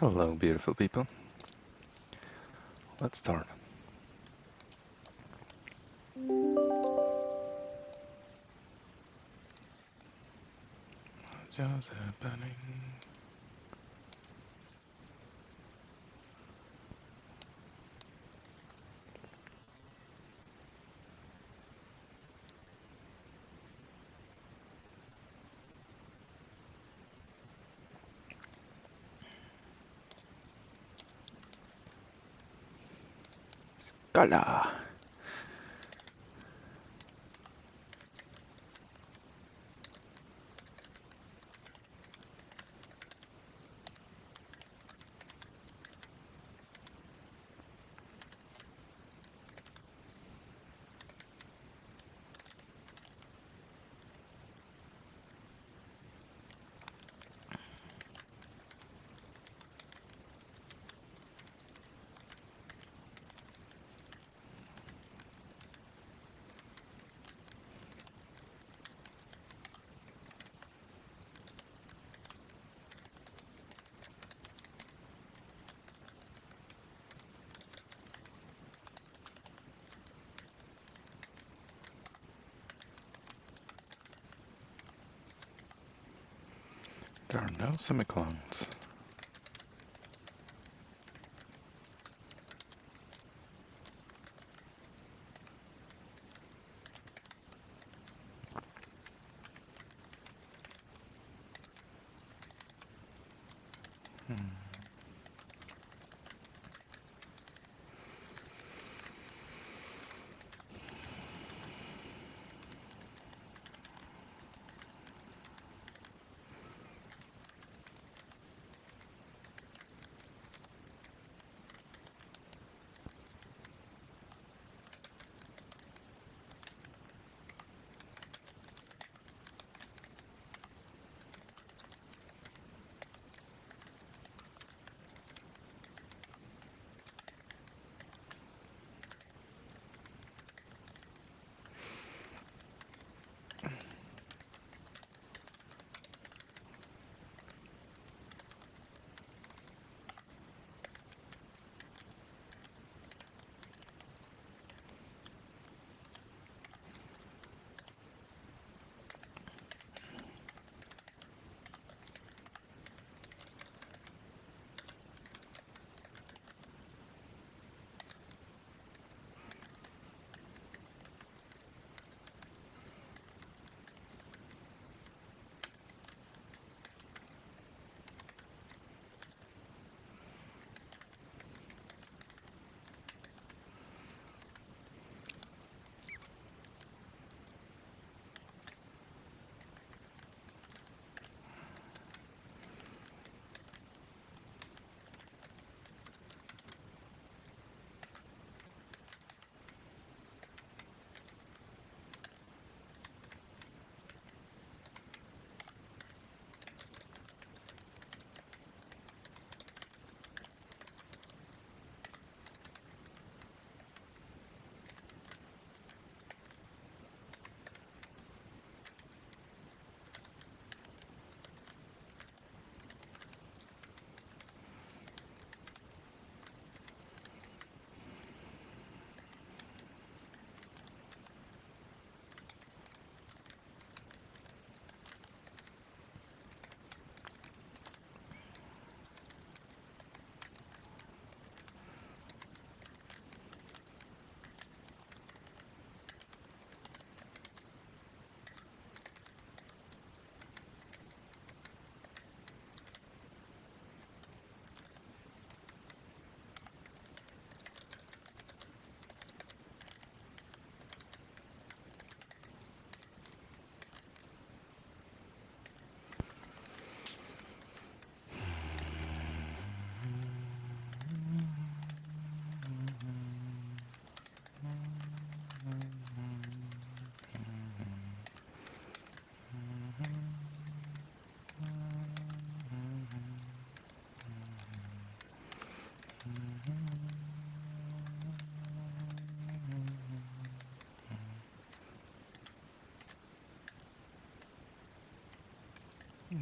Hello, beautiful people. Let's start. What's just happening? Scala. There are no semicolons.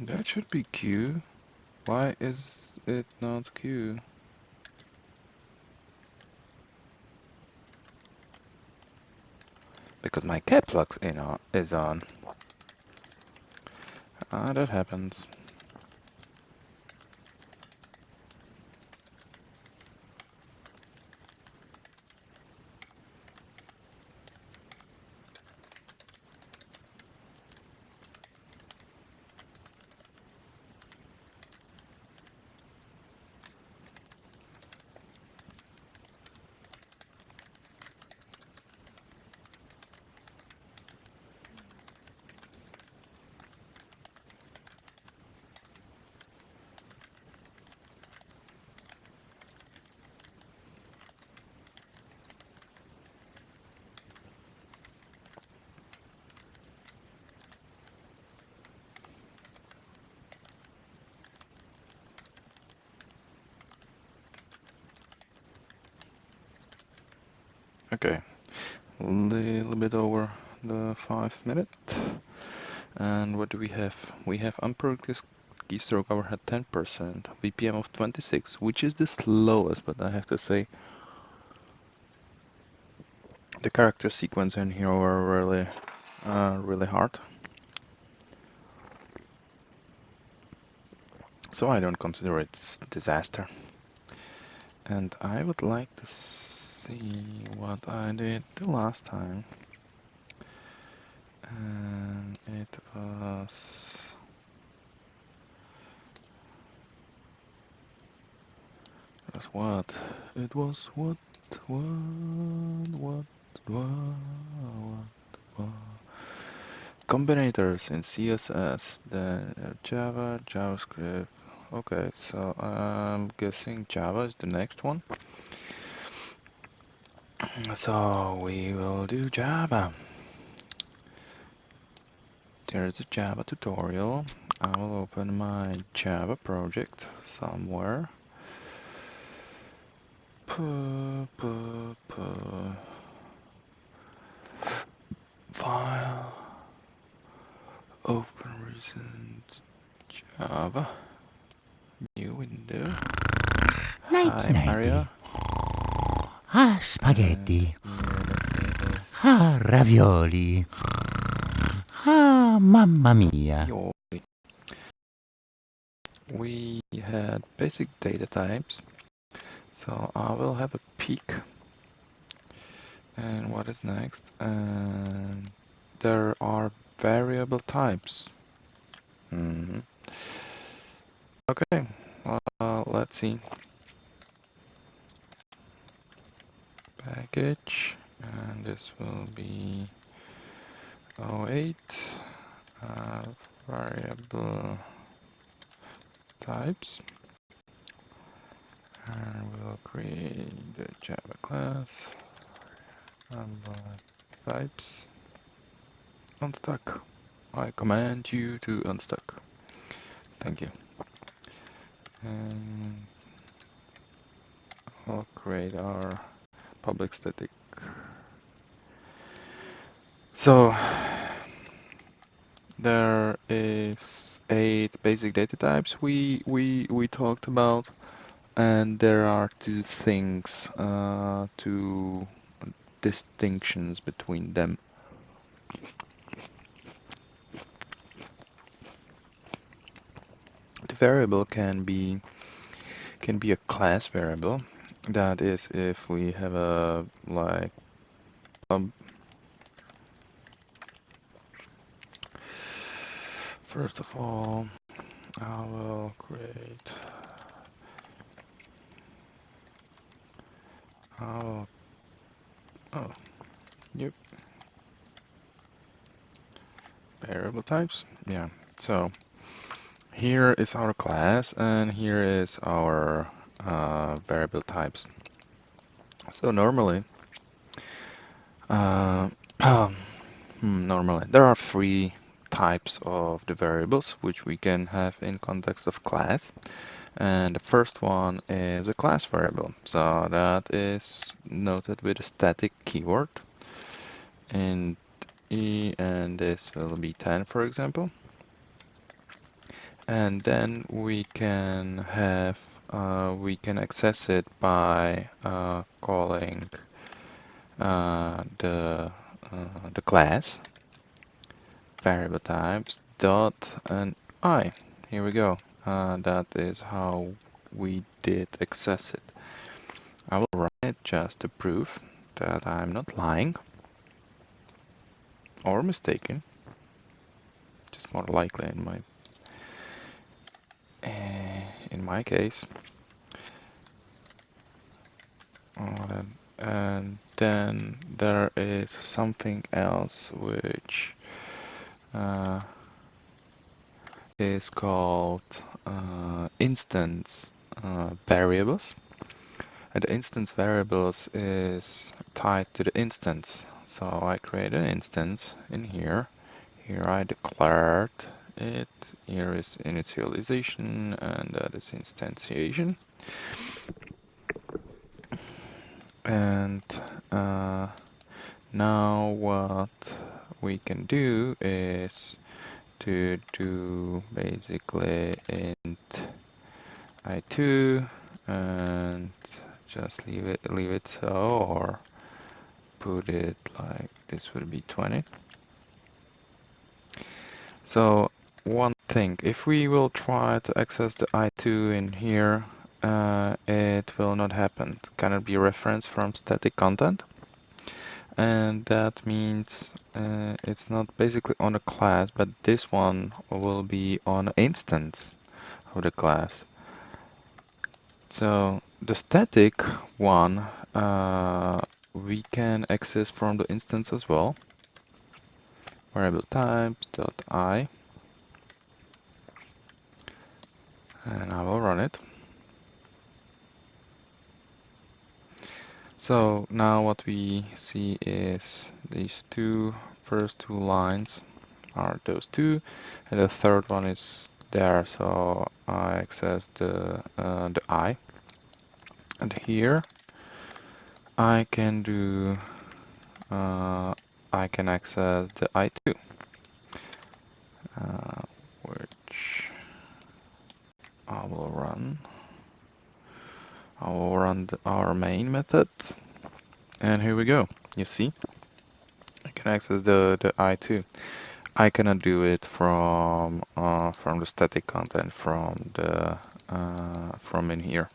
That should be Q. Why is it not Q? Because my caps lock is on. That happens. Okay, a little bit over the 5 minute. And what do we have? We have unproductive keystroke overhead 10%, BPM of 26, which is the slowest, but I have to say the character sequence in here were really hard. So I don't consider it disaster. And I would like to see what I did the last time. And it was what? It was what? Combinators in CSS, then Java, JavaScript. Okay, so I'm guessing Java is the next one. So we will do Java. There's a Java tutorial. I will open my Java project somewhere. File. Open recent Java. New window. Hi, Mario. Ah, spaghetti. Ah, ravioli. Ah, mamma mia. We had basic data types, so I will have a peek. And what is next? And there are variable types. Okay, let's see. Package, and this will be 08 variable types, and we'll create the Java class types unstuck. I command you to unstuck. Thank you. And I'll create our public static. So there is 8 basic data types we talked about, and there are two things, two distinctions between them. The variable can be a class variable. That is, if we have a first of all, I will create. Yep. Variable types. Yeah. So here is our class, and here is our variable types. So normally, normally there are 3 types of the variables which we can have in context of class. And the first one is a class variable. So that is noted with a static keyword. And this will be 10, for example. and then we can have we can access it by calling the class variable types dot and I. Here we go. That is how we did access it. I will run it just to prove that I'm not lying or mistaken. Just more likely in my case. And then there is something else which is called instance variables. And the instance variables is tied to the instance. So I create an instance in here. Here I declared it. Here is initialization, and that is instantiation. And now what we can do is to do basically int I2 and just leave it so, or put it like this would be 20. So one thing, if we will try to access the I2 in here, it will not happen. It cannot be referenced from static content. And that means it's not basically on a class, but this one will be on an instance of the class. So the static one we can access from the instance as well. Variable types dot I, and I will run it. So now what we see is these first two lines are those two, and the third one is there. So I access the I, and here I can do I can access the I2, which I will run. I will run our main method, and here we go. You see, I can access the I2. I cannot do it from the static content from in here.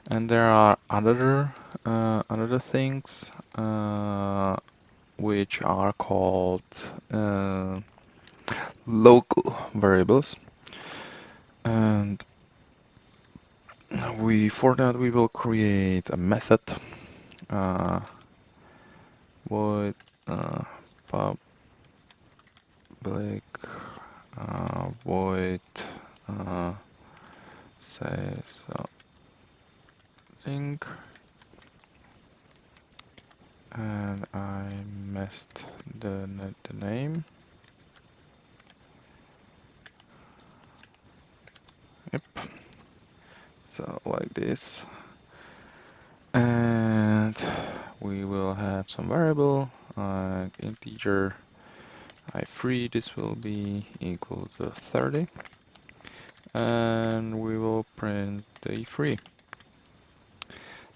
And there are other things which are called local variables, and for that we will create a method void public void say something, and I messed the name. Yep. So like this, and we will have some variable integer I3. This will be equal to 30, and we will print the 3.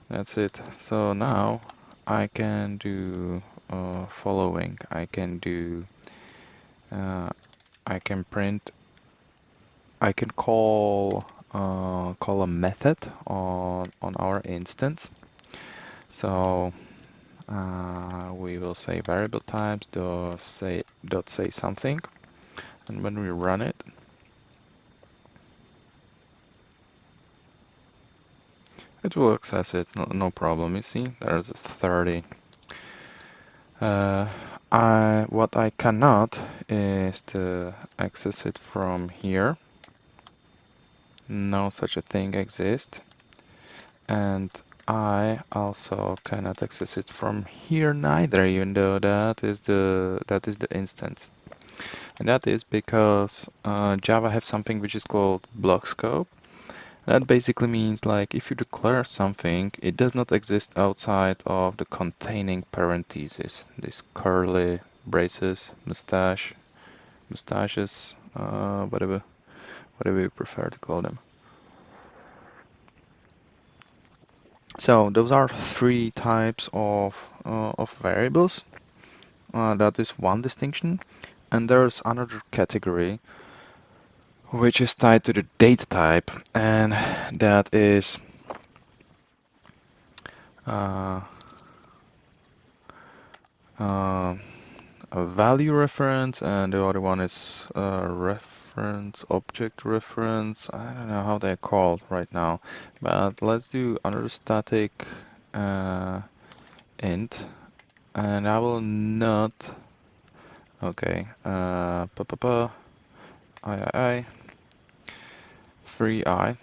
That's it. So now I can do following. I can do I can print. I can call a method on our instance. So we will say variable types dot say something, and when we run it, it will access it, no problem. You see, there's 30. What I cannot is to access it from here. No such a thing exists, and I also cannot access it from here neither, even though that is the instance. And that is because Java have something which is called block scope. That basically means, like, if you declare something, it does not exist outside of the containing parentheses, these curly braces, mustaches, whatever. whatever you prefer to call them. So those are three types of variables. That is one distinction. And there's another category which is tied to the data type, and that is uh, uh, a value reference, and the other one is reference, object reference. I don't know how they're called right now, but let's do another static int, and I will not. Okay, I, free I.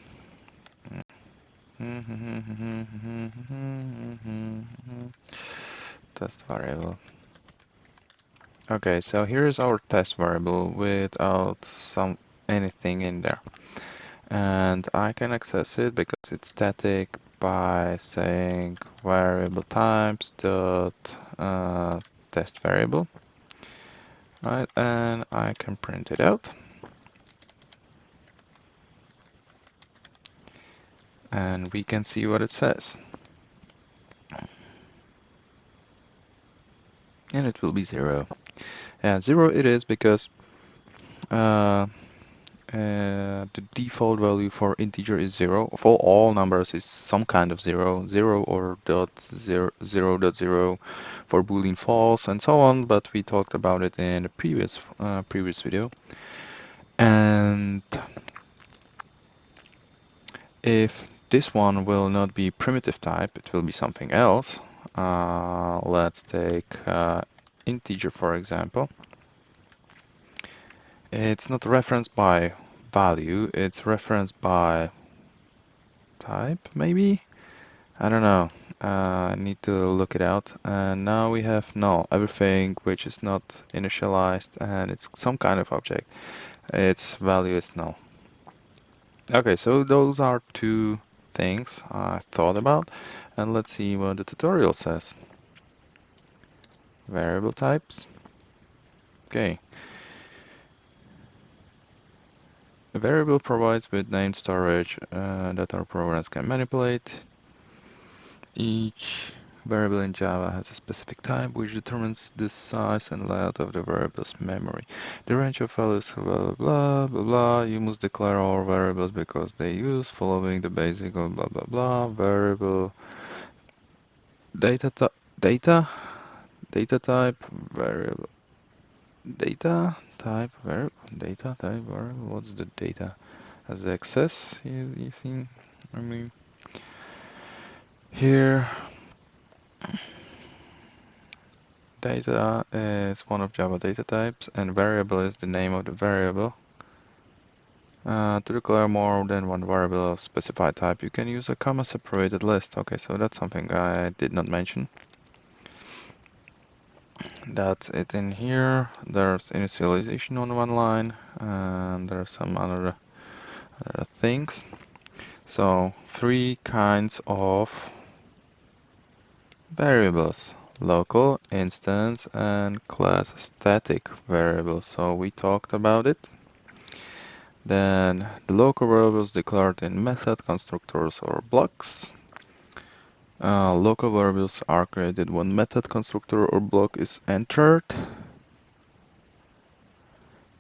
Test variable. Okay, so here's our test variable without anything in there. And I can access it because it's static by saying variable types dot test variable. Right, and I can print it out. And we can see what it says. And it will be 0. And 0 it is because the default value for integer is 0. For all numbers is some kind of 0, 0 or dot 0, 0 dot 0 for Boolean false and so on, but we talked about it in the previous video. And if this one will not be primitive type, it will be something else. Let's take integer, for example. It's not referenced by value, it's referenced by type, maybe? I don't know. I need to look it out. And now we have null, everything which is not initialized and it's some kind of object. Its value is null. Okay, so those are two things I thought about. And let's see what the tutorial says. Variable types. Okay. A variable provides with named storage that our programs can manipulate. Each variable in Java has a specific type which determines the size and layout of the variable's memory. The range of values, blah blah blah blah. You must declare all variables because they use following the basic of blah blah blah. Variable data type variable data type variable. What's the data? As access, you think? I mean, here. Data is one of Java data types, and variable is the name of the variable. To declare more than one variable of specified type, you can use a comma-separated list. Okay, so that's something I did not mention. That's it in here. There's initialization on one line, and there's some other things. So, three kinds of variables. Local, instance, and class static variables. So we talked about it. Then the local variables declared in method, constructors, or blocks. Local variables are created when method, constructor, or block is entered.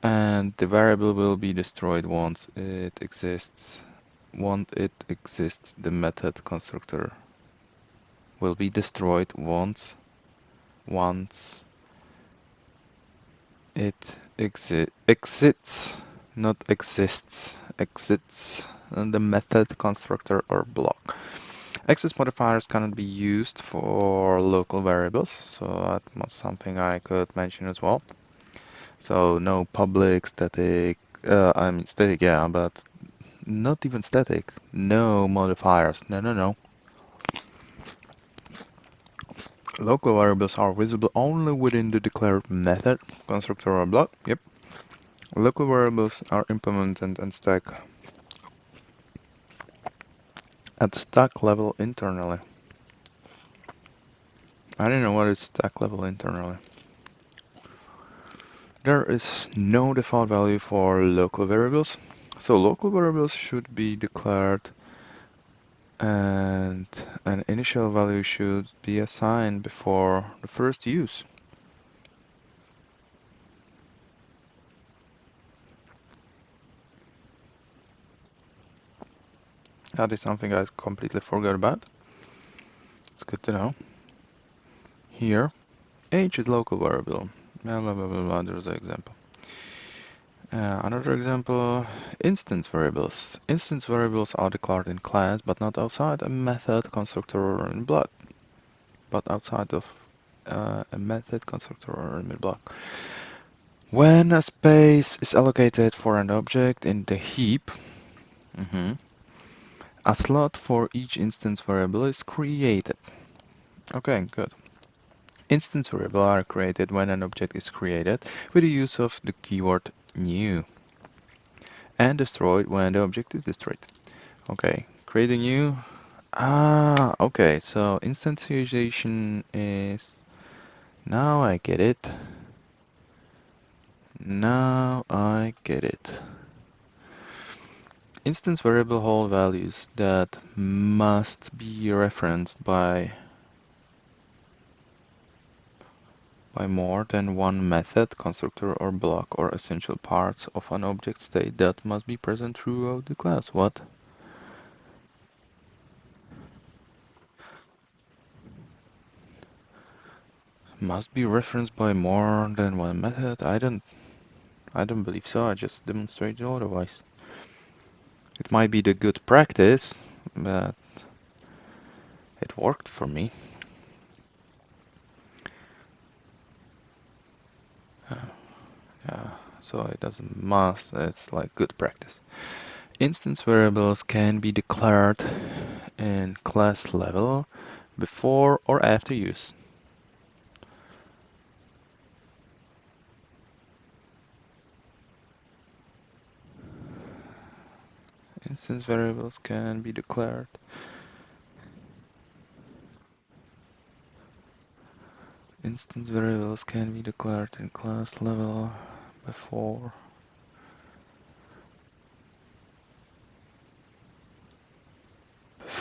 And the variable will be destroyed once it exists. Once it exists, the method constructor will be destroyed once it exits, not exists, exits the method, constructor, or block. Access modifiers cannot be used for local variables, so that was something I could mention as well. So no public, static, I mean static, yeah, but not even static. No modifiers, no. Local variables are visible only within the declared method, constructor, or block. Yep. Local variables are implemented and stack at stack level internally. I don't know what is stack level internally. There is no default value for local variables. So local variables should be declared and an initial value should be assigned before the first use. That is something I completely forgot about. It's good to know. Here, age is local variable. Blah, blah, blah, blah, blah. There's an example. Another example, instance variables. Instance variables are declared in class, but not outside a method, constructor, or in block. But outside of a method, constructor, or in block. When a space is allocated for an object in the heap, a slot for each instance variable is created. Okay, good. Instance variables are created when an object is created with the use of the keyword new, and destroyed when the object is destroyed. Okay, creating new. Okay, so instantiation is... Now I get it. Now I get it. Instance variable hold values that must be referenced by more than one method, constructor, or block, or essential parts of an object state that must be present throughout the class. What? Must be referenced by more than one method? I don't believe so. I just demonstrated otherwise. It might be the good practice, but it worked for me. Yeah, so it doesn't must, it's like good practice. Instance variables can be declared in class level before or after use. Instance variables can be declared in class level before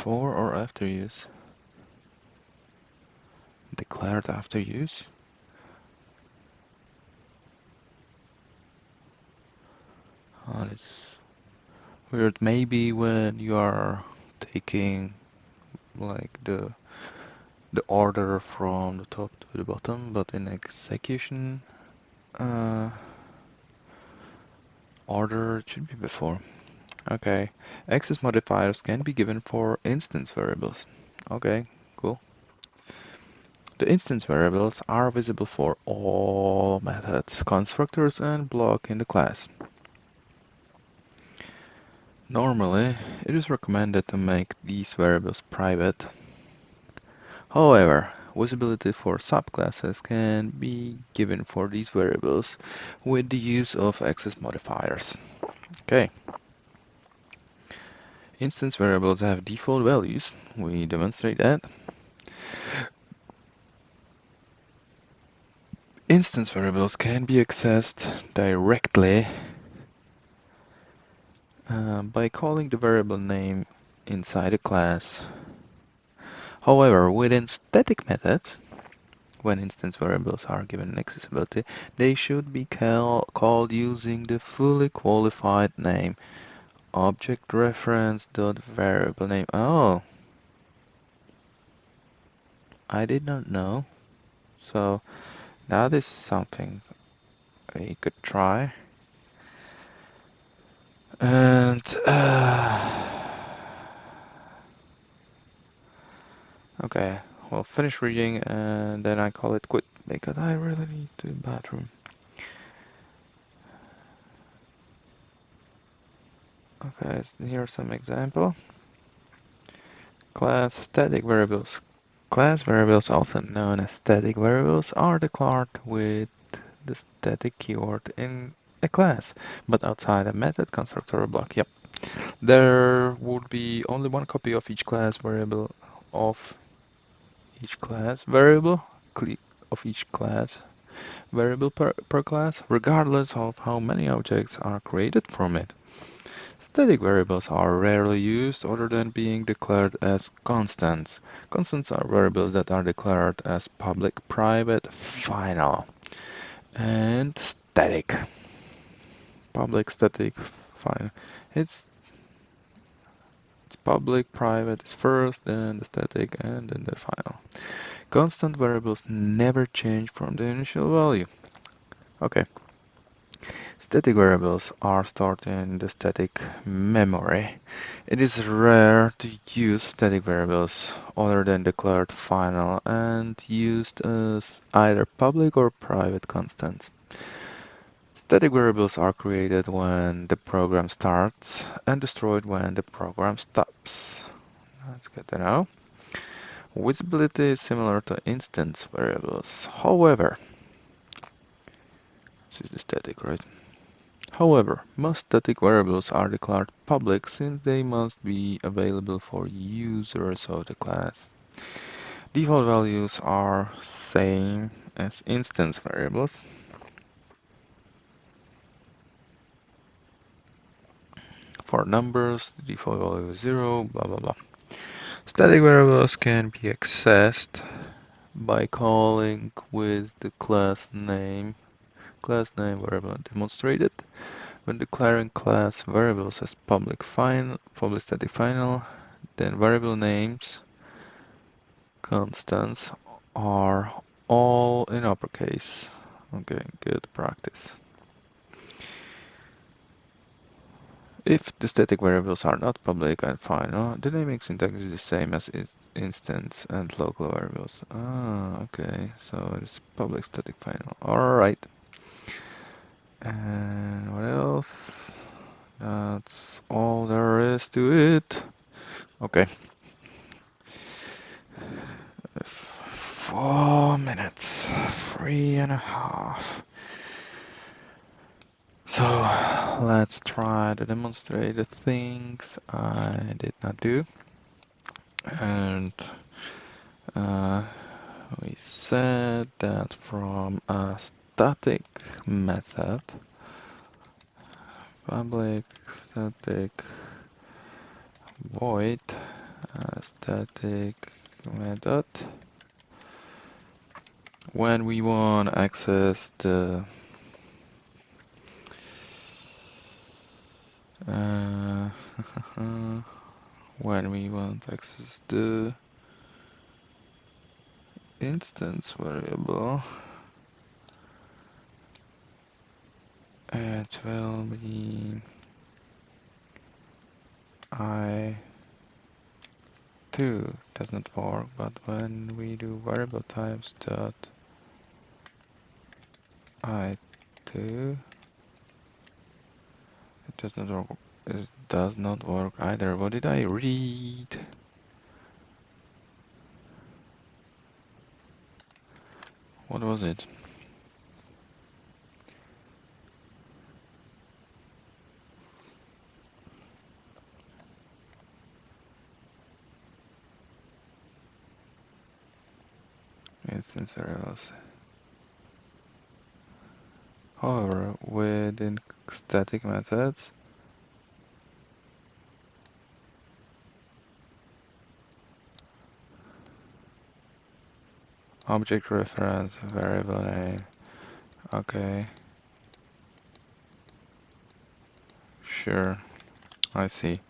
or after use. Declared after use? Oh, it's weird. Maybe when you are taking like the order from the top to the bottom, but in execution order it should be before. Okay, access modifiers can be given for instance variables. Okay, cool. The instance variables are visible for all methods, constructors, and block in the class. Normally, it is recommended to make these variables private. However, visibility for subclasses can be given for these variables with the use of access modifiers. Okay. Instance variables have default values. We demonstrate that. Instance variables can be accessed directly by calling the variable name inside a class. However, within static methods, when instance variables are given accessibility, they should be called using the fully qualified name object reference dot variable name. Oh, I did not know. So that is something we could try. And okay, we'll finish reading and then I call it quit because I really need to bathroom. Okay, so here's some example. Class static variables. Class variables, also known as static variables, are declared with the static keyword in a class, but outside a method, constructor, or block. Yep. There would be only one copy of each class variable of each class variable per class, regardless of how many objects are created from it. Static variables are rarely used other than being declared as constants. Constants are variables that are declared as public, private, final, and static. Public, static, final. It's public, private is first, then the static, and then the final. Constant variables never change from the initial value. Okay. Static variables are stored in the static memory. It is rare to use static variables other than declared final and used as either public or private constants. Static variables are created when the program starts and destroyed when the program stops. That's good to know. Visibility is similar to instance variables. However, this is the static, right? However, most static variables are declared public since they must be available for users of the class. Default values are same as instance variables. For numbers, the default value is 0, blah blah blah. Static variables can be accessed by calling with the class name variable demonstrated. When declaring class variables as public static final, then variable names constants are all in uppercase. Okay, good practice. If the static variables are not public and final, the naming syntax is the same as instance and local variables. Ah, okay, so it's public static final. Alright. And what else? That's all there is to it. Okay. 4 minutes, 3.5. So let's try to demonstrate the things I did not do. And we said that from a static method, public static void static method, when we want to access the when we want to access the instance variable, it will be I2 does not work, but when we do variable types dot I2, it does not work. It does not work either. What did I read? What was it? Instance variables. However, within static methods, object reference variable name. Okay. Sure. I see.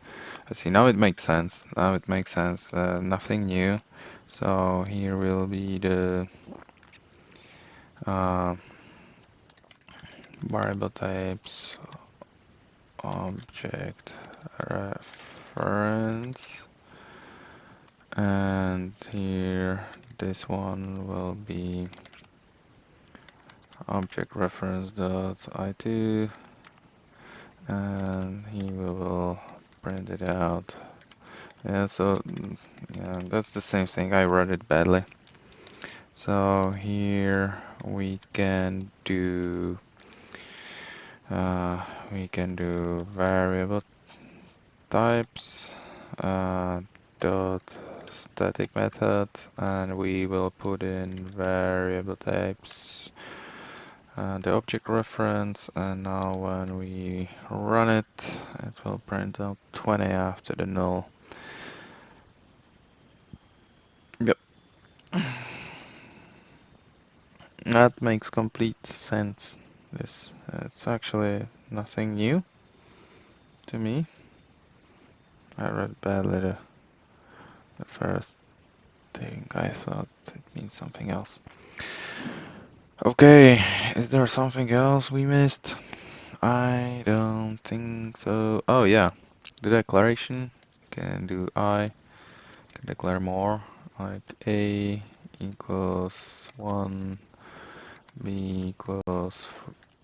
Now it makes sense. Nothing new. So here will be the variable types, object reference, and here this one will be object reference dot I2, and here we will print it out. Yeah, so yeah, that's the same thing. I wrote it badly. So here we can do variable types dot static method, and we will put in variable types the object reference, and now when we run it, it will print out 20 after the null. Yep. That makes complete sense. It's actually nothing new to me. I read badly the first thing. I thought it means something else. Okay, is there something else we missed? I don't think so. Oh yeah, the declaration. Can do I. Can declare more, like A equals 1, B equals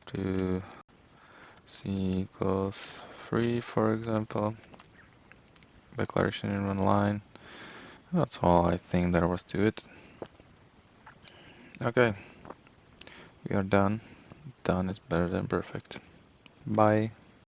2, C equals 3, for example. Declaration in one line. That's all I think there was to it. Okay, we are done. Done is better than perfect. Bye.